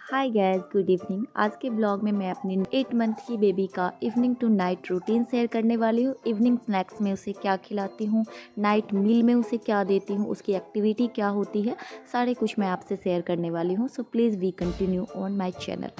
Hi guys, good evening. आज के blog में मैं अपनी 8 मंथ की बेबी का evening to night routine share करने वाली हूँ। इवनिंग स्नैक्स में उसे क्या खिलाती हूँ, नाइट मील में उसे क्या देती हूँ, उसकी एक्टिविटी क्या होती है, सारे कुछ मैं आपसे शेयर करने वाली हूँ। So please we continue on my channel.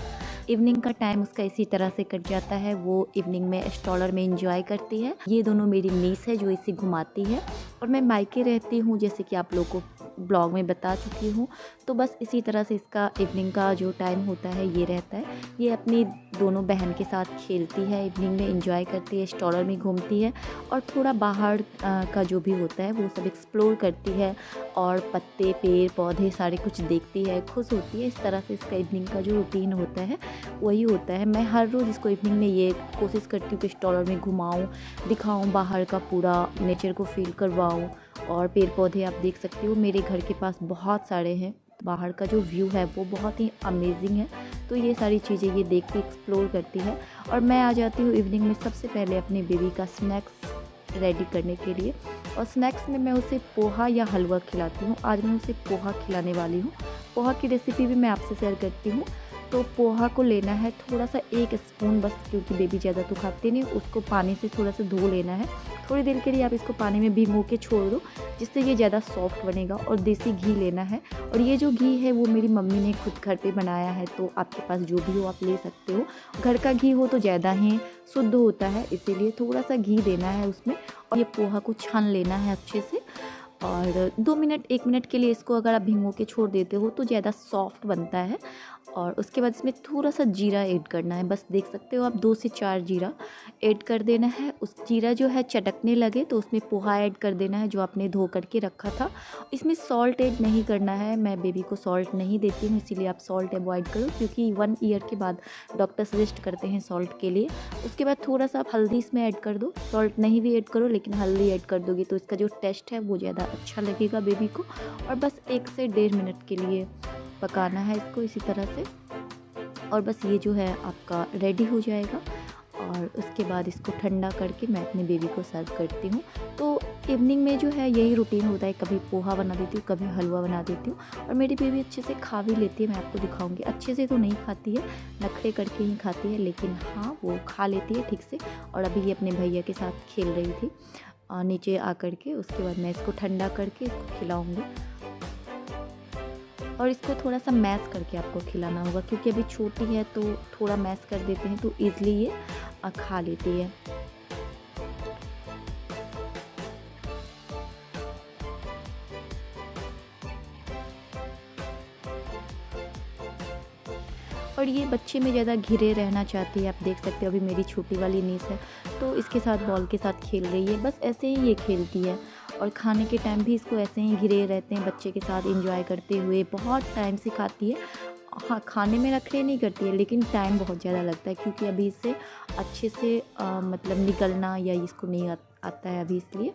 Evening का टाइम उसका इसी तरह से कट जाता है। वो इवनिंग में स्टॉलर में इंजॉय करती है। ये दोनों मेरी नीस है जो इसे घुमाती है, और मैं मायके रहती हूँ जैसे कि आप लोगों को ब्लॉग में बता चुकी हूँ। तो बस इसी तरह से इसका इवनिंग का जो टाइम होता है ये रहता है। ये अपनी दोनों बहन के साथ खेलती है, इवनिंग में इंजॉय करती है, स्टॉलर में घूमती है, और थोड़ा बाहर का जो भी होता है वो सब एक्सप्लोर करती है, और पत्ते पेड़ पौधे सारे कुछ देखती है, खुश होती है। इस तरह से इसका इवनिंग का जो रूटीन होता है वही होता है। मैं हर रोज़ इसको इवनिंग में ये कोशिश करती हूँ कि स्टॉलर में घुमाऊँ, दिखाऊँ, बाहर का पूरा नेचर को फील करवाऊँ। और पेड़ पौधे आप देख सकते हो मेरे घर के पास बहुत सारे हैं। बाहर का जो व्यू है वो बहुत ही अमेजिंग है। तो ये सारी चीज़ें ये देख के एक्सप्लोर करती है। और मैं आ जाती हूँ इवनिंग में सबसे पहले अपनी बेबी का स्नैक्स रेडी करने के लिए। और स्नैक्स में मैं उसे पोहा या हलवा खिलाती हूँ। आज मैं उसे पोहा खिलाने वाली हूँ। पोहा की रेसिपी भी मैं आपसे शेयर करती हूँ। तो पोहा को लेना है थोड़ा सा 1 स्पून बस, क्योंकि बेबी ज़्यादा तो खाती नहीं। उसको पानी से थोड़ा सा धो लेना है। थोड़ी देर के लिए आप इसको पानी में भिगो के छोड़ दो, जिससे ये ज़्यादा सॉफ्ट बनेगा। और देसी घी लेना है, और ये जो घी है वो मेरी मम्मी ने खुद घर पे बनाया है। तो आपके पास जो भी हो आप ले सकते हो। घर का घी हो तो ज़्यादा ही शुद्ध होता है, इसीलिए थोड़ा सा घी देना है उसमें। और ये पोहा को छान लेना है अच्छे से। और 2 मिनट 1 मिनट के लिए इसको अगर आप भिगो के छोड़ देते हो तो ज़्यादा सॉफ्ट बनता है। और उसके बाद इसमें थोड़ा सा जीरा ऐड करना है। बस देख सकते हो आप 2 से 4 जीरा ऐड कर देना है। उस जीरा जो है चटकने लगे तो उसमें पोहा ऐड कर देना है जो आपने धो करके रखा था। इसमें सॉल्ट ऐड नहीं करना है। मैं बेबी को सॉल्ट नहीं देती हूँ, इसीलिए आप सॉल्ट अवॉइड करो, क्योंकि 1 ईयर के बाद डॉक्टर सजेस्ट करते हैं सॉल्ट के लिए। उसके बाद थोड़ा सा आप हल्दी इसमें ऐड कर दो। सॉल्ट नहीं भी ऐड करो, लेकिन हल्दी ऐड कर दोगे तो इसका जो टेस्ट है वो ज़्यादा अच्छा लगेगा बेबी को। और बस 1 से 1.5 मिनट के लिए पकाना है इसको इसी तरह से। और बस ये जो है आपका रेडी हो जाएगा। और उसके बाद इसको ठंडा करके मैं अपने बेबी को सर्व करती हूँ। तो इवनिंग में जो है यही रूटीन होता है। कभी पोहा बना देती हूँ, कभी हलवा बना देती हूँ। और मेरी बेबी अच्छे से खा भी लेती है। मैं आपको दिखाऊंगी। अच्छे से तो नहीं खाती है, नखरे करके ही खाती है, लेकिन हाँ वो खा लेती है ठीक से। और अभी ये अपने भैया के साथ खेल रही थी नीचे आकर के। उसके बाद मैं इसको ठंडा करके इसको खिलाऊँगी। और इसको थोड़ा सा मैश करके आपको खिलाना होगा, क्योंकि अभी छोटी है तो थोड़ा मैश कर देते हैं तो ईज़िली ये खा लेती है। और ये बच्चे में ज़्यादा घिरे रहना चाहती है। आप देख सकते हो अभी मेरी छोटी वाली नीस है तो इसके साथ बॉल के साथ खेल रही है। बस ऐसे ही ये खेलती है। और खाने के टाइम भी इसको ऐसे ही घिरे रहते हैं बच्चे के साथ एंजॉय करते हुए। बहुत टाइम से खाती है। हाँ, खाने में नखरे नहीं करती है, लेकिन टाइम बहुत ज़्यादा लगता है, क्योंकि अभी इससे अच्छे से मतलब निकलना या इसको नहीं आता है अभी, इसलिए।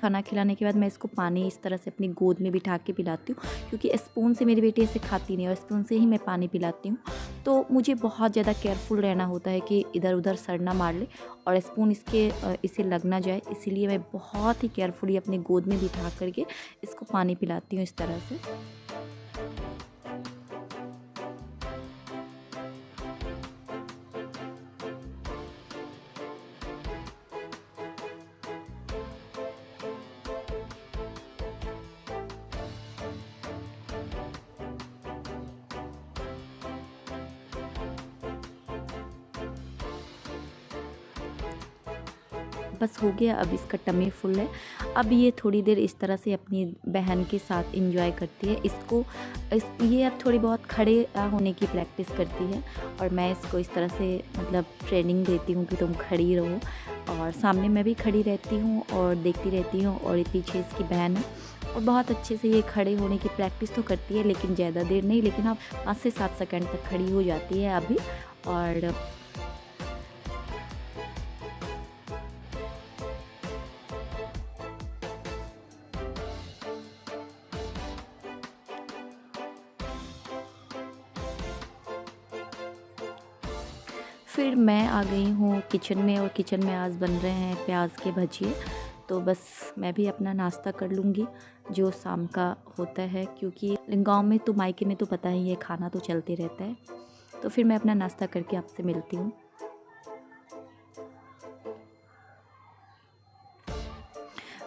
खाना खिलाने के बाद मैं इसको पानी इस तरह से अपनी गोद में बिठा के पिलाती हूँ, क्योंकि स्पून से मेरी बेटी ऐसे खाती नहीं है, और स्पून से ही मैं पानी पिलाती हूँ। तो मुझे बहुत ज़्यादा केयरफुल रहना होता है कि इधर उधर सर ना मार ले और स्पून इसे लग ना जाए। इसीलिए मैं बहुत ही केयरफुली अपनी गोद में बिठा करके इसको पानी पिलाती हूँ इस तरह से। बस हो गया, अब इसका टमी फुल है। अब ये थोड़ी देर इस तरह से अपनी बहन के साथ एंजॉय करती है। ये अब थोड़ी बहुत खड़े होने की प्रैक्टिस करती है, और मैं इसको इस तरह से मतलब ट्रेनिंग देती हूँ कि तुम खड़ी रहो। और सामने मैं भी खड़ी रहती हूँ और देखती रहती हूँ, और पीछे इसकी बहन है। और बहुत अच्छे से ये खड़े होने की प्रैक्टिस तो करती है, लेकिन ज़्यादा देर नहीं, लेकिन हाँ 5 से 7 सेकंड तक खड़ी हो जाती है अभी। और फिर मैं आ गई हूँ किचन में, और किचन में आज बन रहे हैं प्याज के भजिए। तो बस मैं भी अपना नाश्ता कर लूँगी जो शाम का होता है, क्योंकि गांव में तो मायके में तो पता ही है खाना तो चलते रहता है। तो फिर मैं अपना नाश्ता करके आपसे मिलती हूँ।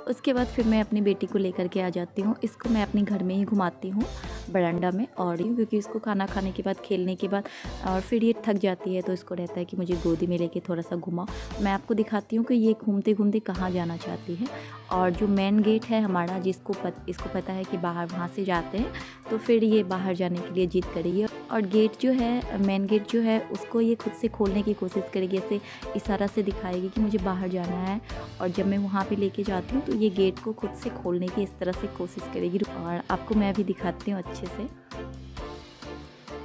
उसके बाद फिर मैं अपनी बेटी को लेकर के आ जाती हूँ। इसको मैं अपने घर में ही घुमाती हूँ बरामदा में, और क्योंकि इसको खाना खाने के बाद, खेलने के बाद और फिर ये थक जाती है, तो इसको रहता है कि मुझे गोदी में लेके थोड़ा सा घुमाओ। मैं आपको दिखाती हूँ कि ये घूमते घूमते कहाँ जाना चाहती है। और जो मेन गेट है हमारा, इसको पता है कि बाहर वहाँ से जाते हैं, तो फिर ये बाहर जाने के लिए जिद करेगी। और गेट जो है, मेन गेट जो है, उसको ये खुद से खोलने की कोशिश करेगी, ऐसे इशारा से दिखाएगी कि मुझे बाहर जाना है। और जब मैं वहाँ पे लेके जाती हूँ तो ये गेट को खुद से खोलने की इस तरह से कोशिश करेगी। और आपको मैं भी दिखाती हूँ अच्छे से।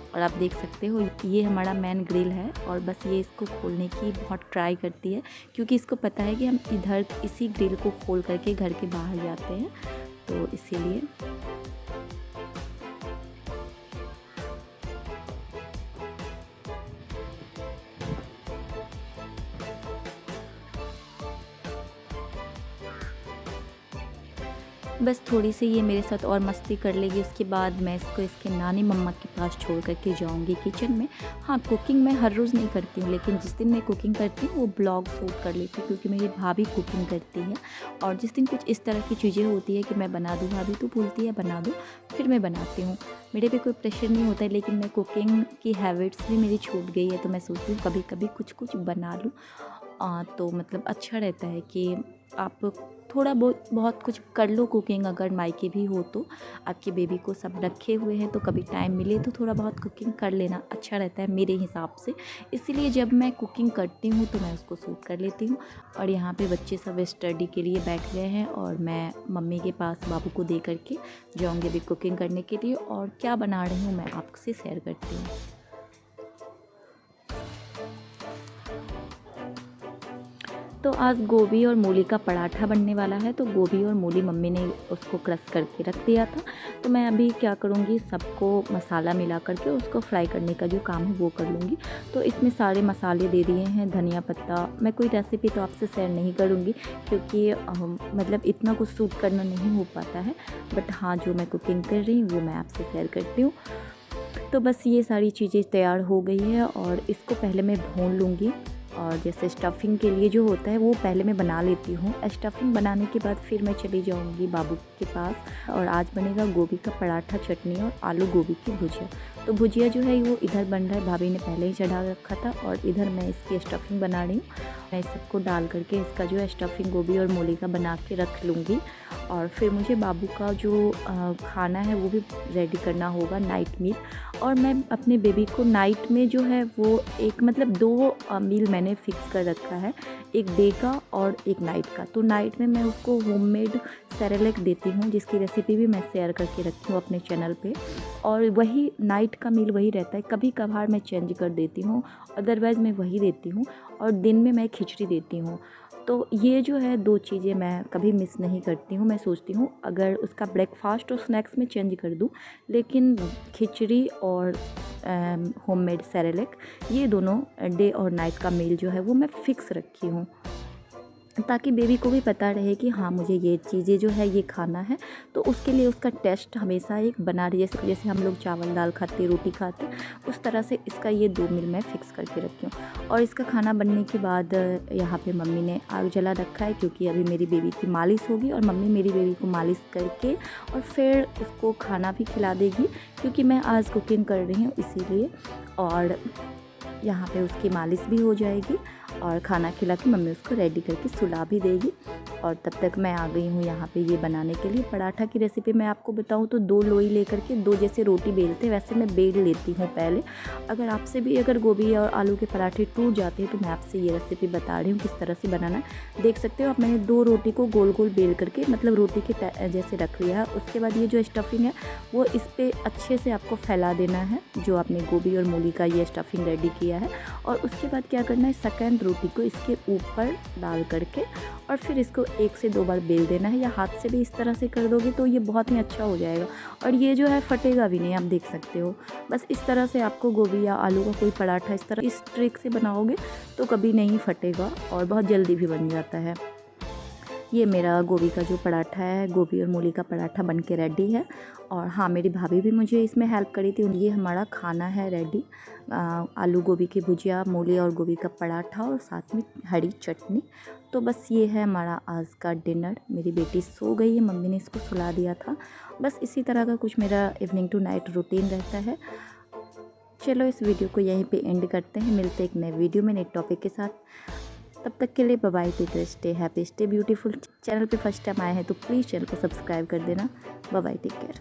और आप देख सकते हो ये हमारा मेन ग्रिल है, और बस ये इसको खोलने की बहुत ट्राई करती है, क्योंकि इसको पता है कि हम इधर इसी ग्रिल को खोल करके घर के बाहर जाते हैं, तो इसीलिए। बस थोड़ी सी ये मेरे साथ और मस्ती कर लेगी, उसके बाद मैं इसको इसके नानी मम्मा के पास छोड़ करके जाऊंगी किचन में। हाँ, कुकिंग मैं हर रोज़ नहीं करती हूँ, लेकिन जिस दिन मैं कुकिंग करती हूँ वो ब्लॉग शूट कर लेती हूँ, क्योंकि मेरी भाभी कुकिंग करती है। और जिस दिन कुछ इस तरह की चीज़ें होती है कि मैं बना दूँ, भाभी तो बोलती है बना दो, फिर मैं बनाती हूँ। मेरे पे कोई प्रेशर नहीं होता है, लेकिन मैं कुकिंग की हैबिट्स भी मेरी छूट गई है, तो मैं सोचती हूँ कभी कभी कुछ कुछ बना लूँ। तो मतलब अच्छा रहता है कि आप थोड़ा बहुत कुछ कर लो कुकिंग। अगर मायके भी हो तो आपके बेबी को सब रखे हुए हैं, तो कभी टाइम मिले तो थोड़ा बहुत कुकिंग कर लेना अच्छा रहता है मेरे हिसाब से। इसीलिए जब मैं कुकिंग करती हूँ तो मैं उसको शूट कर लेती हूँ। और यहाँ पे बच्चे सब स्टडी के लिए बैठ गए हैं, और मैं मम्मी के पास बाबू को दे करके जाऊँगी अभी कुकिंग करने के लिए। और क्या बना रही हूँ मैं आपसे शेयर करती हूँ। तो आज गोभी और मूली का पराठा बनने वाला है। तो गोभी और मूली मम्मी ने उसको क्रश करके रख दिया था, तो मैं अभी क्या करूँगी, सबको मसाला मिला करके उसको फ्राई करने का जो काम है वो कर लूँगी। तो इसमें सारे मसाले दे दिए हैं, धनिया पत्ता। मैं कोई रेसिपी तो आपसे शेयर नहीं करूँगी, क्योंकि मतलब इतना कुछ शूट करना नहीं हो पाता है, बट हाँ, जो मैं कुकिंग कर रही हूँ वो मैं आपसे शेयर करती हूँ। तो बस ये सारी चीज़ें तैयार हो गई है, और इसको पहले मैं भून लूँगी। और जैसे स्टफिंग के लिए जो होता है वो पहले मैं बना लेती हूँ। स्टफिंग बनाने के बाद फिर मैं चली जाऊँगी बाबू के पास। और आज बनेगा गोभी का पराठा, चटनी और आलू गोभी की भुजिया। तो भुजिया जो है वो इधर बन रहा है, भाभी ने पहले ही चढ़ा रखा था, और इधर मैं इसकी स्टफिंग बना रही हूँ। मैं सबको डाल करके इसका जो है स्टफिंग गोभी और मूली का बना के रख लूँगी। और फिर मुझे बाबू का जो खाना है वो भी रेडी करना होगा, नाइट मील। और मैं अपने बेबी को नाइट में जो है वो एक मतलब 2 मील मैंने फ़िक्स कर रखा है, एक डे का और एक नाइट का। तो नाइट में मैं उसको होममेड सेरेलैक देती हूँ, जिसकी रेसिपी भी मैं शेयर करके रखी हूँ अपने चैनल पे। और वही नाइट का मील वही रहता है, कभी कभार मैं चेंज कर देती हूँ, अदरवाइज़ मैं वही देती हूँ। और दिन में मैं खिचड़ी देती हूँ। तो ये जो है 2 चीज़ें मैं कभी मिस नहीं करती हूँ। मैं सोचती हूँ अगर उसका ब्रेकफास्ट और स्नैक्स में चेंज कर दूँ, लेकिन खिचड़ी और होममेड सेरेलैक, ये दोनों डे और नाइट का मील जो है वो मैं फ़िक्स रखी हूँ, ताकि बेबी को भी पता रहे कि हाँ, मुझे ये चीज़ें जो है ये खाना है। तो उसके लिए उसका टेस्ट हमेशा एक बना रही, जैसे हम लोग चावल दाल खाते, रोटी खाते, उस तरह से इसका ये 2 मील मैं फ़िक्स करके रखी हूँ। और इसका खाना बनने के बाद यहाँ पे मम्मी ने आग जला रखा है, क्योंकि अभी मेरी बेबी की मालिश होगी, और मम्मी मेरी बेबी को मालिश करके और फिर उसको खाना भी खिला देगी, क्योंकि मैं आज कुकिंग कर रही हूँ इसीलिए। और यहाँ पे उसकी मालिश भी हो जाएगी, और खाना खिला के मम्मी उसको रेडी करके सुला भी देगी। और तब तक मैं आ गई हूँ यहाँ पे ये बनाने के लिए। पराठा की रेसिपी मैं आपको बताऊँ तो 2 लोई लेकर के 2 जैसे रोटी बेलते वैसे मैं बेल लेती हूँ पहले। अगर आपसे भी अगर गोभी और आलू के पराठे टूट जाते हैं तो मैं आपसे ये रेसिपी बता रही हूँ किस तरह से बनाना है। देख सकते हो आप, मैंने 2 रोटी को गोल गोल बेल करके मतलब रोटी के जैसे रख लिया है। उसके बाद ये जो स्टफिंग है वो इस पर अच्छे से आपको फैला देना है, जो आपने गोभी और मूली का ये स्टफिंग रेडी किया लिया है। और उसके बाद क्या करना है, सेकंड रोटी को इसके ऊपर डाल करके और फिर इसको 1 से 2 बार बेल देना है, या हाथ से भी इस तरह से कर दोगे तो ये बहुत ही अच्छा हो जाएगा। और ये जो है फटेगा भी नहीं, आप देख सकते हो। बस इस तरह से आपको गोभी या आलू का कोई पराठा इस तरह इस ट्रिक से बनाओगे तो कभी नहीं फटेगा और बहुत जल्दी भी बन जाता है। ये मेरा गोभी का जो पराठा है, गोभी और मूली का पराठा बन के रेडी है। और हाँ, मेरी भाभी भी मुझे इसमें हेल्प करी थी। ये हमारा खाना है रेडी, आलू गोभी की भुजिया, मूली और गोभी का पराठा और साथ में हरी चटनी। तो बस ये है हमारा आज का डिनर। मेरी बेटी सो गई है, मम्मी ने इसको सुला दिया था। बस इसी तरह का कुछ मेरा इवनिंग टू नाइट रूटीन रहता है। चलो इस वीडियो को यहीं पे एंड करते हैं, मिलते हैं एक नए वीडियो में नए टॉपिक के साथ। तब तक के लिए bye bye, take care, stay happy, stay beautiful. Channel पे फर्स्ट टाइम आए हैं तो प्लीज़ चैनल को सब्सक्राइब कर देना। Bye bye, take care.